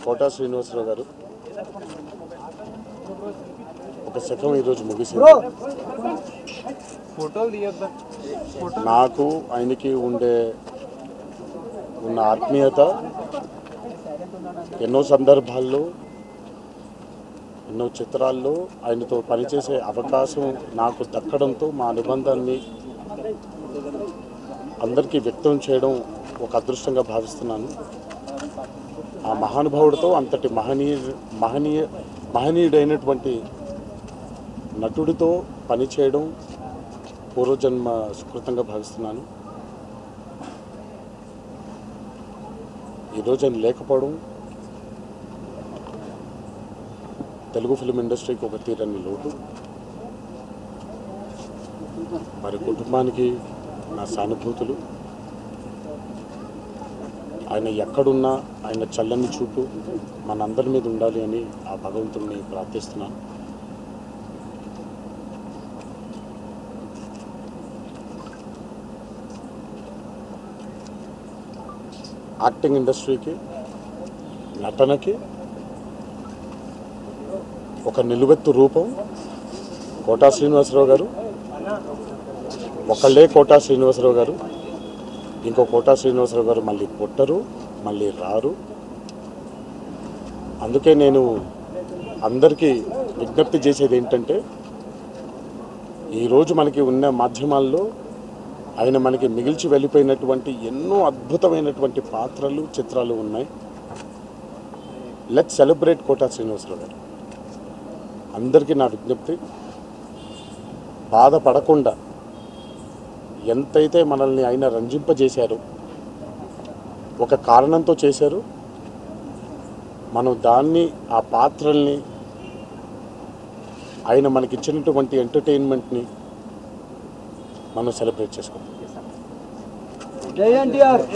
Quota Srinivasarao గారు ఒక శకం ఈరోజు ముగిసింది. నాకు ఆయనకి ఉన్న ఆత్మీయత ఎన్నో సందర్భాల్లో ఎన్నో చిత్రాల్లో ఆయనతో పనిచేసే అవకాశం నాకు దక్కడంతో మా అనుబంధాన్ని అందరికీ వ్యక్తం చేయడం ఒక అదృష్టంగా భావిస్తున్నాను. ఆ మహానుభావుడితో అంతటి మహనీయుడైనటువంటి నటుడితో పనిచేయడం పూర్వజన్మ సుకృతంగా భావిస్తున్నాను. ఈరోజు ఆయన లేకపోవడం తెలుగు ఫిల్మ్ ఇండస్ట్రీకి ఒక తీరని లోటు. మరి కుటుంబానికి నా సానుభూతులు. ఆయన ఎక్కడున్నా ఆయన చల్లని చూపు మనందరి మీద ఉండాలి అని ఆ భగవంతుడిని ప్రార్థిస్తున్నాను. యాక్టింగ్ ఇండస్ట్రీకి, నటనకి ఒక నిలువెత్తు రూపం కోటా శ్రీనివాసరావు గారు. ఒకళ్ళే కోటా శ్రీనివాసరావు గారు. ఇంకో కోటా శ్రీనివాసరావు గారు మళ్ళీ పుట్టరు, మళ్ళీ రారు. అందుకే నేను అందరికీ విజ్ఞప్తి చేసేది ఏంటంటే, ఈరోజు మనకి ఉన్న మాధ్యమాల్లో ఆయన మనకి మిగిల్చి వెళ్ళిపోయినటువంటి ఎన్నో అద్భుతమైనటువంటి పాత్రలు, చిత్రాలు ఉన్నాయి. లెట్స్ సెలబ్రేట్ కోటా శ్రీనివాసరావు గారు. అందరికీ నా విజ్ఞప్తి, బాధపడకుండా ఎంతైతే మనల్ని ఆయన రంజింపజేశారో, ఒక కారణంతో చేశారు, మనం దాన్ని ఆ పాత్రల్ని ఆయన మనకిచ్చినటువంటి ఎంటర్టైన్మెంట్ని మనం సెలబ్రేట్ చేసుకుంటాం.